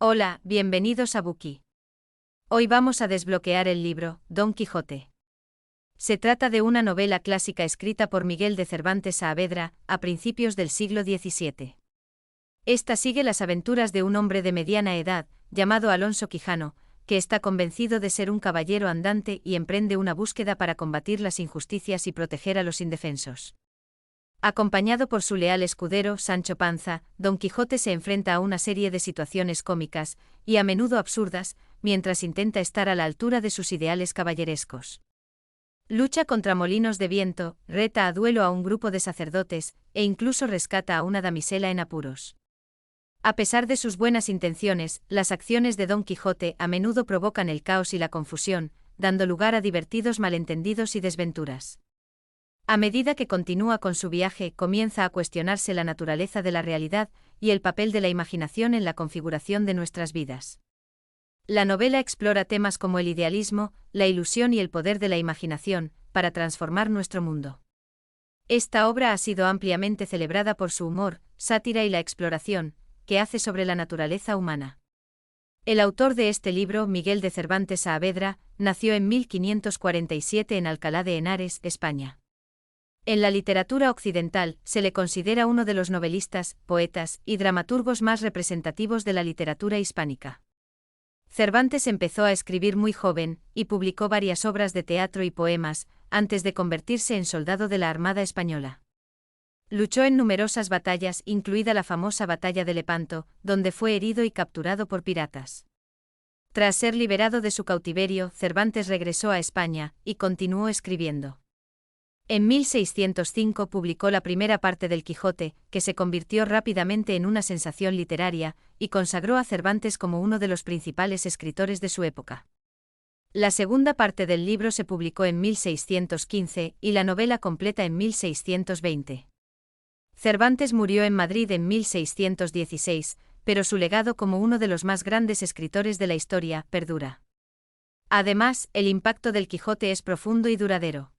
Hola, bienvenidos a Buki. Hoy vamos a desbloquear el libro, Don Quijote. Se trata de una novela clásica escrita por Miguel de Cervantes Saavedra, a principios del siglo XVII. Esta sigue las aventuras de un hombre de mediana edad, llamado Alonso Quijano, que está convencido de ser un caballero andante y emprende una búsqueda para combatir las injusticias y proteger a los indefensos. Acompañado por su leal escudero, Sancho Panza, Don Quijote se enfrenta a una serie de situaciones cómicas, y a menudo absurdas, mientras intenta estar a la altura de sus ideales caballerescos. Lucha contra molinos de viento, reta a duelo a un grupo de sacerdotes, e incluso rescata a una damisela en apuros. A pesar de sus buenas intenciones, las acciones de Don Quijote a menudo provocan el caos y la confusión, dando lugar a divertidos malentendidos y desventuras. A medida que continúa con su viaje, comienza a cuestionarse la naturaleza de la realidad y el papel de la imaginación en la configuración de nuestras vidas. La novela explora temas como el idealismo, la ilusión y el poder de la imaginación, para transformar nuestro mundo. Esta obra ha sido ampliamente celebrada por su humor, sátira y la exploración que hace sobre la naturaleza humana. El autor de este libro, Miguel de Cervantes Saavedra, nació en 1547 en Alcalá de Henares, España. En la literatura occidental, se le considera uno de los novelistas, poetas y dramaturgos más representativos de la literatura hispánica. Cervantes empezó a escribir muy joven, y publicó varias obras de teatro y poemas, antes de convertirse en soldado de la Armada Española. Luchó en numerosas batallas, incluida la famosa batalla de Lepanto, donde fue herido y capturado por piratas. Tras ser liberado de su cautiverio, Cervantes regresó a España, y continuó escribiendo. En 1605 publicó la primera parte del Quijote, que se convirtió rápidamente en una sensación literaria, y consagró a Cervantes como uno de los principales escritores de su época. La segunda parte del libro se publicó en 1615, y la novela completa en 1620. Cervantes murió en Madrid en 1616, pero su legado como uno de los más grandes escritores de la historia perdura. Además, el impacto del Quijote es profundo y duradero.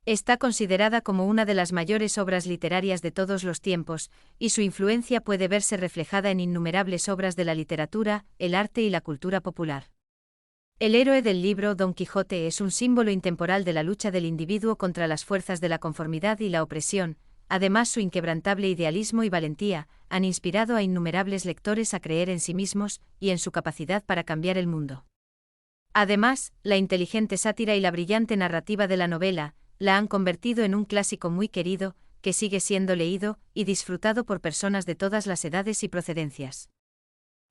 Está considerada como una de las mayores obras literarias de todos los tiempos, y su influencia puede verse reflejada en innumerables obras de la literatura, el arte y la cultura popular. El héroe del libro, Don Quijote, es un símbolo intemporal de la lucha del individuo contra las fuerzas de la conformidad y la opresión. Además, su inquebrantable idealismo y valentía han inspirado a innumerables lectores a creer en sí mismos y en su capacidad para cambiar el mundo. Además, la inteligente sátira y la brillante narrativa de la novela la han convertido en un clásico muy querido, que sigue siendo leído y disfrutado por personas de todas las edades y procedencias.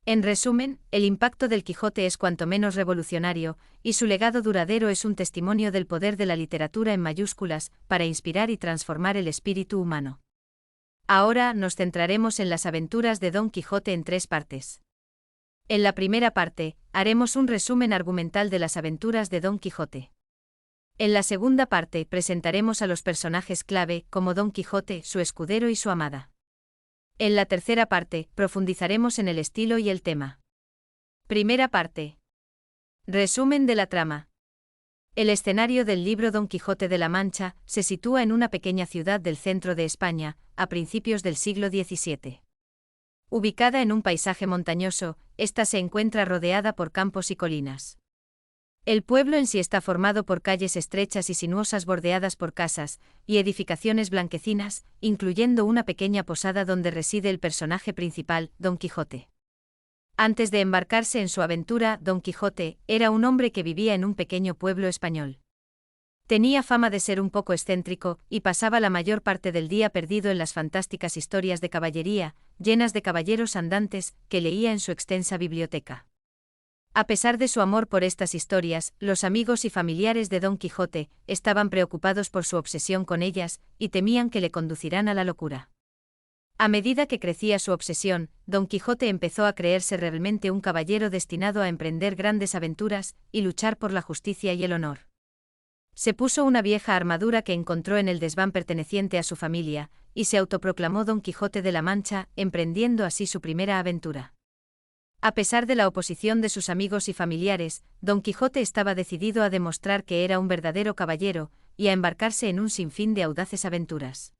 En resumen, el impacto del Quijote es cuanto menos revolucionario, y su legado duradero es un testimonio del poder de la literatura en mayúsculas, para inspirar y transformar el espíritu humano. Ahora nos centraremos en las aventuras de Don Quijote en 3 partes. En la primera parte, haremos un resumen argumental de las aventuras de Don Quijote. En la segunda parte presentaremos a los personajes clave, como Don Quijote, su escudero y su amada. En la tercera parte, profundizaremos en el estilo y el tema. Primera parte. Resumen de la trama. El escenario del libro Don Quijote de la Mancha se sitúa en una pequeña ciudad del centro de España, a principios del siglo XVII. Ubicada en un paisaje montañoso, esta se encuentra rodeada por campos y colinas. El pueblo en sí está formado por calles estrechas y sinuosas bordeadas por casas y edificaciones blanquecinas, incluyendo una pequeña posada donde reside el personaje principal, Don Quijote. Antes de embarcarse en su aventura, Don Quijote era un hombre que vivía en un pequeño pueblo español. Tenía fama de ser un poco excéntrico, y pasaba la mayor parte del día perdido en las fantásticas historias de caballería, llenas de caballeros andantes, que leía en su extensa biblioteca. A pesar de su amor por estas historias, los amigos y familiares de Don Quijote estaban preocupados por su obsesión con ellas, y temían que le conducirán a la locura. A medida que crecía su obsesión, Don Quijote empezó a creerse realmente un caballero destinado a emprender grandes aventuras y luchar por la justicia y el honor. Se puso una vieja armadura que encontró en el desván perteneciente a su familia, y se autoproclamó Don Quijote de la Mancha, emprendiendo así su primera aventura. A pesar de la oposición de sus amigos y familiares, Don Quijote estaba decidido a demostrar que era un verdadero caballero, y a embarcarse en un sinfín de audaces aventuras.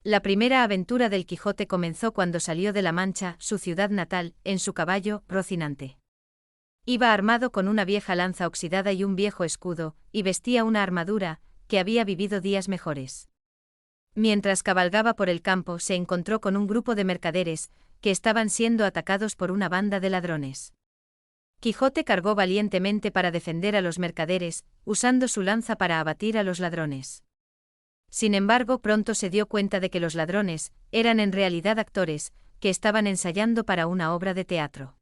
La primera aventura del Quijote comenzó cuando salió de La Mancha, su ciudad natal, en su caballo, Rocinante. Iba armado con una vieja lanza oxidada y un viejo escudo, y vestía una armadura, que había vivido días mejores. Mientras cabalgaba por el campo se encontró con un grupo de mercaderes, que estaban siendo atacados por una banda de ladrones. Quijote cargó valientemente para defender a los mercaderes, usando su lanza para abatir a los ladrones. Sin embargo, pronto se dio cuenta de que los ladrones eran en realidad actores, que estaban ensayando para una obra de teatro.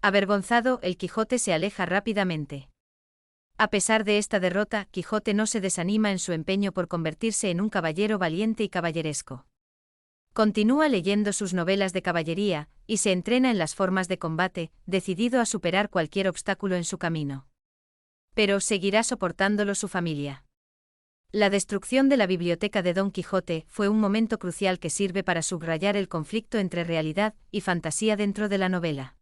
Avergonzado, el Quijote se aleja rápidamente. A pesar de esta derrota, Quijote no se desanima en su empeño por convertirse en un caballero valiente y caballeresco. Continúa leyendo sus novelas de caballería, y se entrena en las formas de combate, decidido a superar cualquier obstáculo en su camino. Pero seguirá soportándolo su familia. La destrucción de la biblioteca de Don Quijote fue un momento crucial que sirve para subrayar el conflicto entre realidad y fantasía dentro de la novela.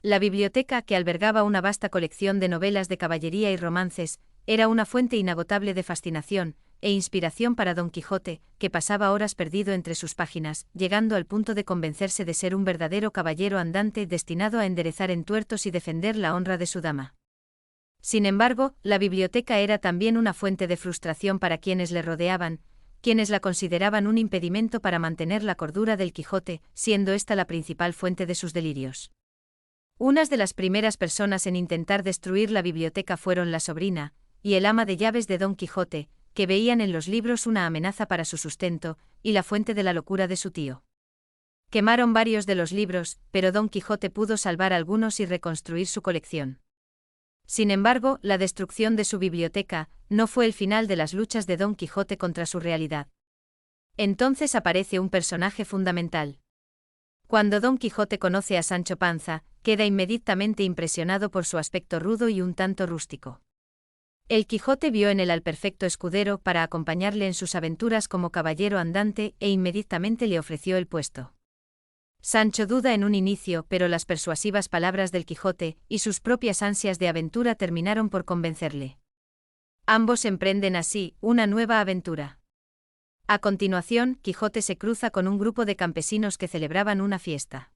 La biblioteca, que albergaba una vasta colección de novelas de caballería y romances, era una fuente inagotable de fascinación e inspiración para Don Quijote, que pasaba horas perdido entre sus páginas, llegando al punto de convencerse de ser un verdadero caballero andante destinado a enderezar entuertos y defender la honra de su dama. Sin embargo, la biblioteca era también una fuente de frustración para quienes le rodeaban, quienes la consideraban un impedimento para mantener la cordura del Quijote, siendo esta la principal fuente de sus delirios. Unas de las primeras personas en intentar destruir la biblioteca fueron la sobrina y el ama de llaves de Don Quijote, que veían en los libros una amenaza para su sustento y la fuente de la locura de su tío. Quemaron varios de los libros, pero Don Quijote pudo salvar algunos y reconstruir su colección. Sin embargo, la destrucción de su biblioteca no fue el final de las luchas de Don Quijote contra su realidad. Entonces aparece un personaje fundamental. Cuando Don Quijote conoce a Sancho Panza, queda inmediatamente impresionado por su aspecto rudo y un tanto rústico. El Quijote vio en él al perfecto escudero para acompañarle en sus aventuras como caballero andante e inmediatamente le ofreció el puesto. Sancho duda en un inicio, pero las persuasivas palabras del Quijote y sus propias ansias de aventura terminaron por convencerle. Ambos emprenden así una nueva aventura. A continuación, Quijote se cruza con un grupo de campesinos que celebraban una fiesta.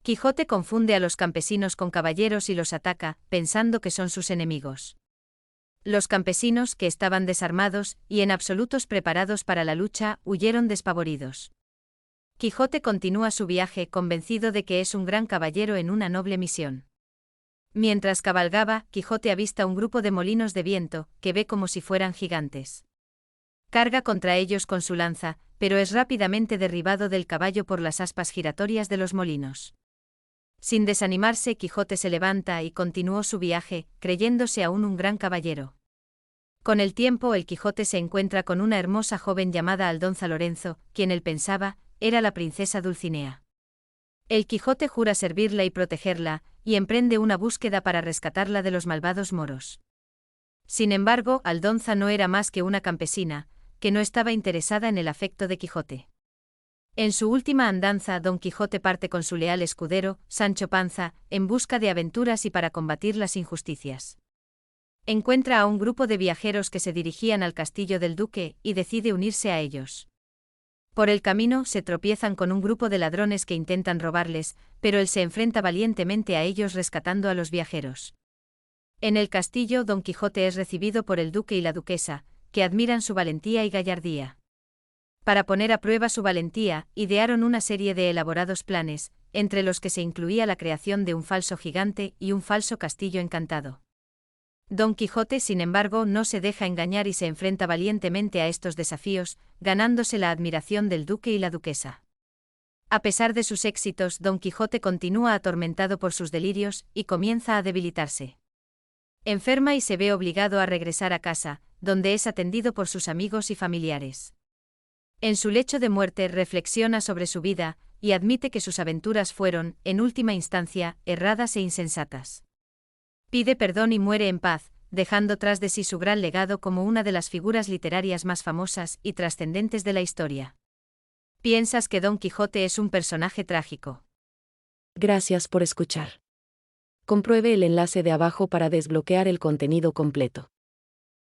Quijote confunde a los campesinos con caballeros y los ataca, pensando que son sus enemigos. Los campesinos, que estaban desarmados y en absolutos preparados para la lucha, huyeron despavoridos. Quijote continúa su viaje convencido de que es un gran caballero en una noble misión. Mientras cabalgaba, Quijote avista un grupo de molinos de viento, que ve como si fueran gigantes. Carga contra ellos con su lanza, pero es rápidamente derribado del caballo por las aspas giratorias de los molinos. Sin desanimarse, Quijote se levanta y continuó su viaje, creyéndose aún un gran caballero. Con el tiempo, el Quijote se encuentra con una hermosa joven llamada Aldonza Lorenzo, quien él pensaba era la princesa Dulcinea. El Quijote jura servirla y protegerla, y emprende una búsqueda para rescatarla de los malvados moros. Sin embargo, Aldonza no era más que una campesina, que no estaba interesada en el afecto de Quijote. En su última andanza, Don Quijote parte con su leal escudero, Sancho Panza, en busca de aventuras y para combatir las injusticias. Encuentra a un grupo de viajeros que se dirigían al castillo del duque, y decide unirse a ellos. Por el camino se tropiezan con un grupo de ladrones que intentan robarles, pero él se enfrenta valientemente a ellos rescatando a los viajeros. En el castillo, Don Quijote es recibido por el duque y la duquesa, que admiran su valentía y gallardía. Para poner a prueba su valentía, idearon una serie de elaborados planes, entre los que se incluía la creación de un falso gigante y un falso castillo encantado. Don Quijote, sin embargo, no se deja engañar y se enfrenta valientemente a estos desafíos, ganándose la admiración del duque y la duquesa. A pesar de sus éxitos, Don Quijote continúa atormentado por sus delirios y comienza a debilitarse. Enferma y se ve obligado a regresar a casa, donde es atendido por sus amigos y familiares. En su lecho de muerte reflexiona sobre su vida y admite que sus aventuras fueron, en última instancia, erradas e insensatas. Pide perdón y muere en paz, dejando tras de sí su gran legado como una de las figuras literarias más famosas y trascendentes de la historia. ¿Piensas que Don Quijote es un personaje trágico? Gracias por escuchar. Compruebe el enlace de abajo para desbloquear el contenido completo.